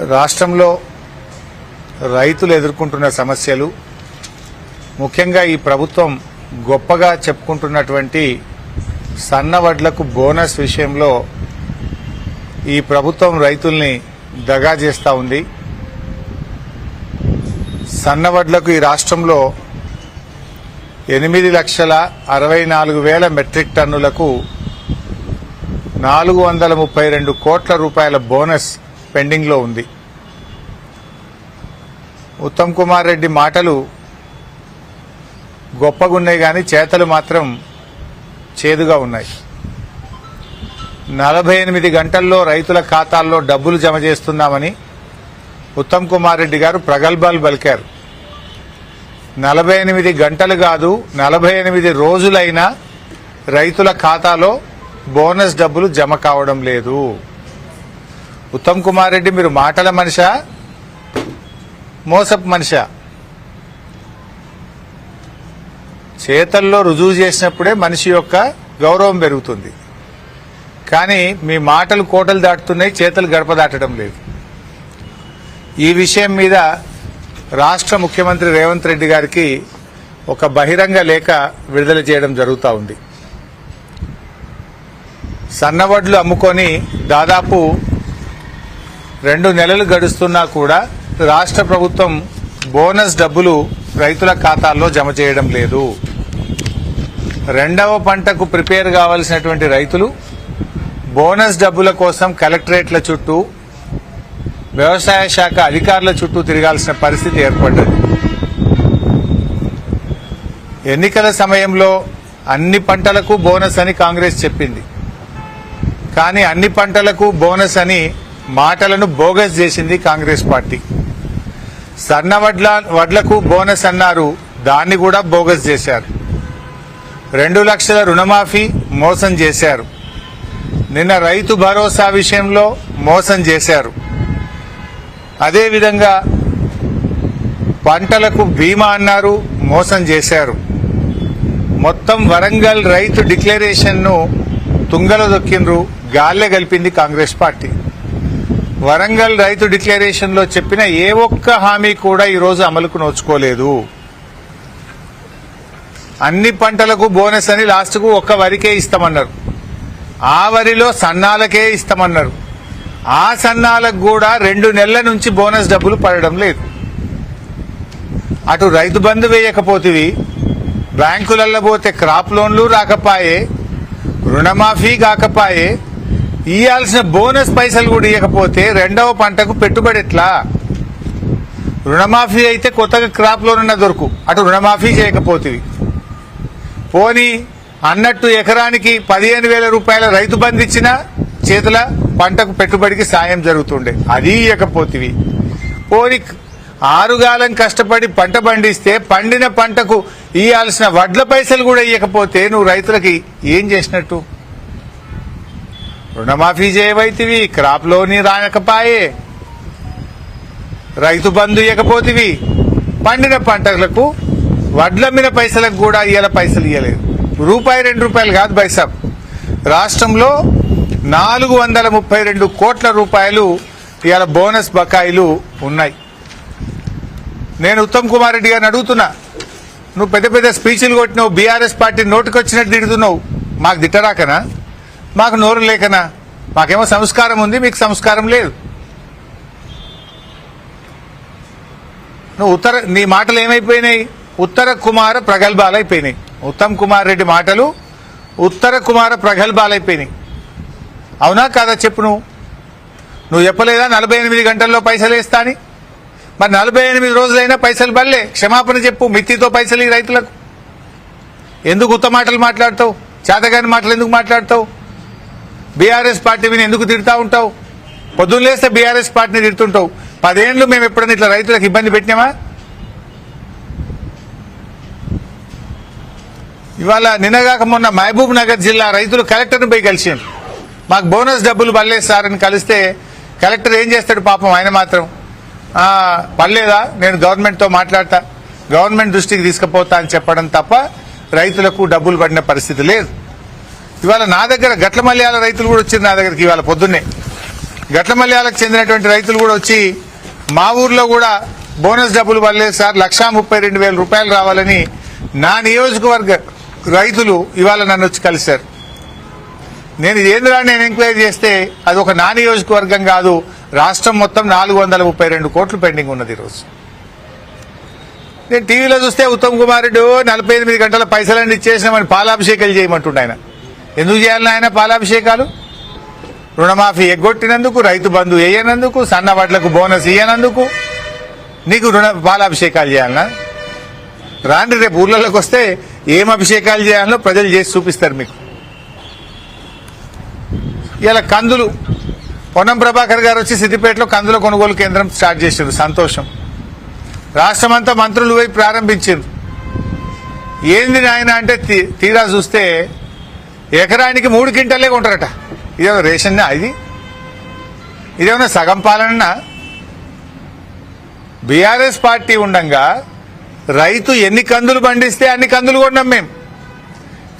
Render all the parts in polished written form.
రాష్ట్రంలో రైతులు ఎదుర్కొంటున్న సమస్యలు, ముఖ్యంగా ఈ ప్రభుత్వం గొప్పగా చెప్పుకుంటున్నటువంటి సన్నవడ్లకు బోనస్ విషయంలో ఈ ప్రభుత్వం రైతుల్ని దగా చేస్తూ ఉంది. సన్నవడ్లకు ఈ రాష్ట్రంలో 8,64,000 మెట్రిక్ టన్నులకు 432 కోట్ల రూపాయల బోనస్ పెండింగ్లో ఉంది. ఉత్తమ్ కుమార్ రెడ్డి మాటలు గొప్పగున్నాయి కానీ చేతలు మాత్రం చేదుగా ఉన్నాయి. 48 గంటల్లో రైతుల ఖాతాల్లో డబ్బులు జమ చేస్తున్నామని ఉత్తమ్ కుమార్ రెడ్డి గారు ప్రగల్భాలు పలికారు. 48 గంటలు కాదు, 48 రోజులైనా రైతుల ఖాతాలో బోనస్ డబ్బులు జమ కావడం లేదు. ఉత్తమ్ కుమార్ రెడ్డి, మీరు మాటల మనిషా, మోసపు మనిషా? చేతల్లో రుజువు చేసినప్పుడే మనిషి యొక్క గౌరవం పెరుగుతుంది. కానీ మీ మాటలు కోటలు దాటుతున్నాయి, చేతలు గడప దాటడం లేదు. ఈ విషయం మీద రాష్ట్ర ముఖ్యమంత్రి రేవంత్ రెడ్డి గారికి ఒక బహిరంగ లేఖ విడుదల చేయడం జరుగుతూ ఉంది. సన్నవడ్లు అమ్ముకొని దాదాపు 2 నెలలు గడుస్తున్నా కూడా రాష్ట్ర ప్రభుత్వం బోనస్ డబ్బులు రైతుల ఖాతాల్లో జమ చేయడం లేదు. రెండవ పంటకు ప్రిపేర్ కావాల్సినటువంటి రైతులు బోనస్ డబ్బుల కోసం కలెక్టరేట్ల చుట్టూ, వ్యవసాయ శాఖ అధికారుల చుట్టూ తిరగాల్సిన పరిస్థితి ఏర్పడ్డది. ఎన్నికల సమయంలో అన్ని పంటలకు బోనస్ అని కాంగ్రెస్ చెప్పింది. కానీ అన్ని పంటలకు బోనస్ అని మాటలను బోగస్ చేసింది కాంగ్రెస్ పార్టీ. వడ్లకు బోనస్ అన్నారు, దాన్ని కూడా బోగస్ చేశారు. 2 లక్షల రుణమాఫీ మోసం చేశారు. నిన్న రైతు భరోసా విషయంలో మోసం చేశారు. అదేవిధంగా పంటలకు బీమా అన్నారు, మోసం చేశారు. మొత్తం వరంగల్ రైతు డిక్లరేషన్ ను తుంగలో దొక్కిండ్రు, గాల్లె కలిపింది కాంగ్రెస్ పార్టీ. వరంగల్ రైతు డిక్లరేషన్ లో చెప్పిన ఏ ఒక్క హామీ కూడా ఈరోజు అమలుకు నోచుకోలేదు. అన్ని పంటలకు బోనస్ అని లాస్ట్కు ఒక్క వరికే ఇస్తామన్నారు. ఆ వరిలో సన్నాలకే ఇస్తామన్నారు. ఆ సన్నాలకు కూడా 2 నెలల నుంచి బోనస్ డబ్బులు పడడం లేదు. అటు రైతు బంధు వేయకపోతివి, బ్యాంకులలో పోతే క్రాప్ లోన్లు రాకపాయే, రుణమాఫీ కాకపాయే, ఇయ్యాల్సిన బోనస్ పైసలు కూడా ఇవ్వకపోతే రెండవ పంటకు పెట్టుబడి ఎట్లా? రుణమాఫీ అయితే కొత్తగా క్రాప్ లోన్ ఉన్న దొరుకు, అటు రుణమాఫీ చేయకపోతివి. పోనీ అన్నట్టు ఎకరానికి 15,000 రూపాయల రైతు బంధు ఇచ్చినా చేతుల పంటకు పెట్టుబడికి సాయం జరుగుతుండే, అది ఇవ్వకపోతివి. పోనీ 6 గాలం కష్టపడి పంట పండిస్తే పండిన పంటకు ఇయ్యాల్సిన వడ్ల పైసలు కూడా ఇవ్వకపోతే నువ్వు రైతులకి ఏం చేసినట్టు? రుణమాఫీ చేయవైతివి, క్రాప్ లోని రానకపాయే, రైతు బంధు ఇవ్వకపోతివి, పండిన పంటలకు వడ్లమ్మిన పైసలకు కూడా ఇయ్యాల పైసలు ఇవ్వలేదు. రూపాయి 2 రూపాయలు కాదు బైసాబ్, రాష్ట్రంలో 432 కోట్ల రూపాయలు ఇవాళ బోనస్ బకాయిలు ఉన్నాయి. నేను ఉత్తమ్ కుమార్ రెడ్డి గారిని అడుగుతున్నా, నువ్వు పెద్ద పెద్ద స్పీచ్లు కొట్టినావు, బీఆర్ఎస్ పార్టీ నోటుకొచ్చినట్టు తిడుతున్నావు, మాకు తిట్టరాకనా? మాకు నోరు లేకనా? మాకేమో సంస్కారం ఉంది, మీకు సంస్కారం లేదు. నువ్వు నీ మాటలు ఏమైపోయినాయి? ఉత్తర కుమార ప్రగల్భాలైపోయినాయి. ఉత్తమ్ కుమార్ రెడ్డి మాటలు ఉత్తర కుమార ప్రగల్భాలైపోయినాయి. అవునా కాదా చెప్పు? నువ్వు చెప్పలేదా 48 గంటల్లో పైసలు వేస్తా అని? మరి 48 రోజులైనా పైసలు బల్లే, క్షమాపణ చెప్పు. మిత్తితో పైసలు ఈ రైతులకు ఎందుకు ఉత్త మాటలు మాట్లాడతావు? చేతగాని మాటలు ఎందుకు మాట్లాడతావు? బీఆర్ఎస్ పార్టీని ఎందుకు తిడతా ఉంటావు? పొద్దున్న లేస్తే బీఆర్ఎస్ పార్టీని తిడుతుంటావు. 10 ఏళ్లు మేము ఎప్పుడైనా ఇట్లా రైతులకు ఇబ్బంది పెట్టినామా? ఇవాళ నిన్నగాక మొన్న మహబూబ్ నగర్ జిల్లా రైతులు కలెక్టర్ను పోయి కలిసారు. మాకు బోనస్ డబ్బులు పడలేదు సార్ అని కలిస్తే కలెక్టర్ ఏం చేస్తాడు పాపం, ఆయన మాత్రం పడలేదా, నేను గవర్నమెంట్తో మాట్లాడతా, గవర్నమెంట్ దృష్టికి తీసుకుపోతా అని చెప్పడం తప్ప రైతులకు డబ్బులు పడిన పరిస్థితి లేదు. ఇవాళ నా దగ్గర గట్ల మల్యాల రైతులు కూడా వచ్చారు నా దగ్గరికి ఇవాళ పొద్దున్నే. గట్లమల్యాలకు చెందినటువంటి రైతులు కూడా వచ్చి మా ఊర్లో కూడా బోనస్ డబ్బులు పడలేదు సార్, 1,32,000 రూపాయలు రావాలని నా నియోజకవర్గ రైతులు ఇవాళ నన్ను వచ్చి కలిశారు. నేను ఏంద్రా నేను ఎంక్వైరీ చేస్తే అది ఒక నా నియోజకవర్గం కాదు, రాష్ట్రం మొత్తం 432 కోట్లు పెండింగ్ ఉన్నది ఈరోజు. నేను టీవీలో చూస్తే ఉత్తమ్ కుమార్ రెడ్డి 48 గంటల పైసలన్నీ ఇచ్చేసినామని పాలాభిషేకాలు చేయమంటుండే ఆయన. ఎందుకు చేయాలని ఆయన పాలాభిషేకాలు? రుణమాఫీ ఎగ్గొట్టినందుకు, రైతు బంధు వేయనందుకు, సన్న వడ్లకు బోనస్ ఇయ్యనందుకు నీకు పాలాభిషేకాలు చేయాలనా? రాండి రేపు ఊర్లలోకి వస్తే ఏం అభిషేకాలు చేయాలో ప్రజలు చేసి చూపిస్తారు మీకు. ఇలా కందులు పొన్నం ప్రభాకర్ గారు వచ్చి సిద్దిపేటలో కందుల కొనుగోలు కేంద్రం స్టార్ట్ చేశారు, సంతోషం. రాష్ట్రమంతా మంత్రులు పోయి ప్రారంభించారు. ఏంది నాయన అంటే తీరా చూస్తే ఎకరానికి 3 క్వింటాలే కొంటారట. ఇదేమన్నా రేషన్ ఇదేమన్నా సగం పాలన? బీఆర్ఎస్ పార్టీ ఉండంగా రైతు ఎన్ని కందులు పండిస్తే అన్ని కందులు కొన్నాం మేము.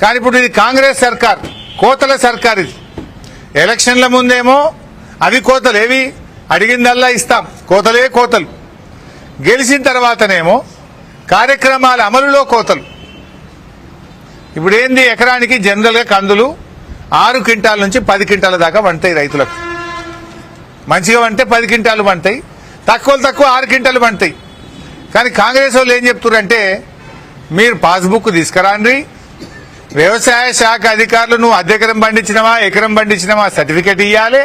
కానీ ఇప్పుడు ఇది కాంగ్రెస్ సర్కార్, కోతల సర్కార్. ఇది ఎలక్షన్ల ముందేమో అవి కోతలు, ఏవి అడిగిందల్లా ఇస్తాం, కోతలే కోతలు. గెలిచిన తర్వాతనేమో కార్యక్రమాల అమలులో కోతలు. ఇప్పుడు ఏంది, ఎకరానికి జనరల్గా కందులు 6 క్వింటాల నుంచి 10 క్వింటాల దాకా పండుతాయి రైతులకు. మంచిగా పంటే 10 క్వింటాలు పండుతాయి, తక్కువ 6 క్వింటాలు పండుతాయి. కానీ కాంగ్రెస్ వాళ్ళు ఏం చెప్తున్నారంటే, మీరు పాస్బుక్ తీసుకురాండి, వ్యవసాయ శాఖ అధికారులు నువ్వు అర్ధెకరం పండించినవా ఎకరం పండించినవా సర్టిఫికేట్ ఇవ్వాలి.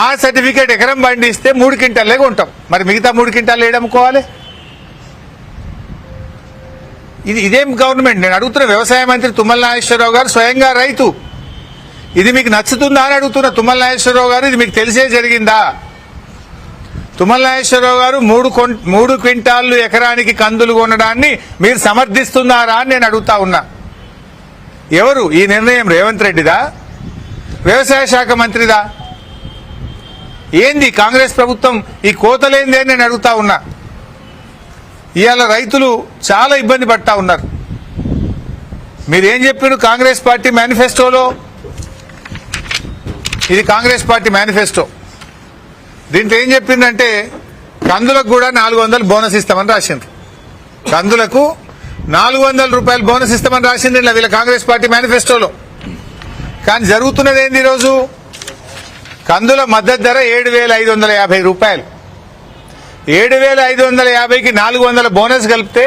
ఆ సర్టిఫికేట్ ఎకరం పండిస్తే 3 క్వింటాలే కొంటాం, మరి మిగతా 3 క్వింటాలు ఏడమ్ముకోవాలి? ఇదేం గవర్నమెంట్? నేను అడుగుతున్న వ్యవసాయ మంత్రి తుమ్మల నాగేశ్వరరావు గారు స్వయంగా రైతు. ఇది మీకు నచ్చుతుందా అని అడుగుతున్న తుమ్మల నాగేశ్వరరావు గారు, ఇది మీకు తెలిసే జరిగిందా? తుమ్మల నాగేశ్వరరావు గారు 3 క్వింటాళ్లు ఎకరానికి కందులు కొనడాన్ని మీరు సమర్థిస్తున్నారా అని నేను అడుగుతా ఉన్నా. ఎవరు ఈ నిర్ణయం? రేవంత్ రెడ్డిదా, వ్యవసాయ శాఖ మంత్రిదా? ఏంది కాంగ్రెస్ ప్రభుత్వం ఈ కోతలేంది అని నేను అడుగుతా ఉన్నా. ఇవాళ రైతులు చాలా ఇబ్బంది పడతా ఉన్నారు. మీరేం చెప్పారు కాంగ్రెస్ పార్టీ మేనిఫెస్టోలో? ఇది కాంగ్రెస్ పార్టీ మేనిఫెస్టో. దీంట్లో ఏం చెప్పిందంటే కందులకు కూడా 400 బోనస్ ఇస్తామని రాసిండ్రు. కందులకు 400 రూపాయలు బోనస్ ఇస్తామని రాసింది ఇలా వీళ్ళ కాంగ్రెస్ పార్టీ మేనిఫెస్టోలో. కానీ జరుగుతున్నది ఏంది? ఈరోజు కందుల మద్దతు ధర 7,550 రూపాయలు. 7,550కి 400 బోనస్ కలిపితే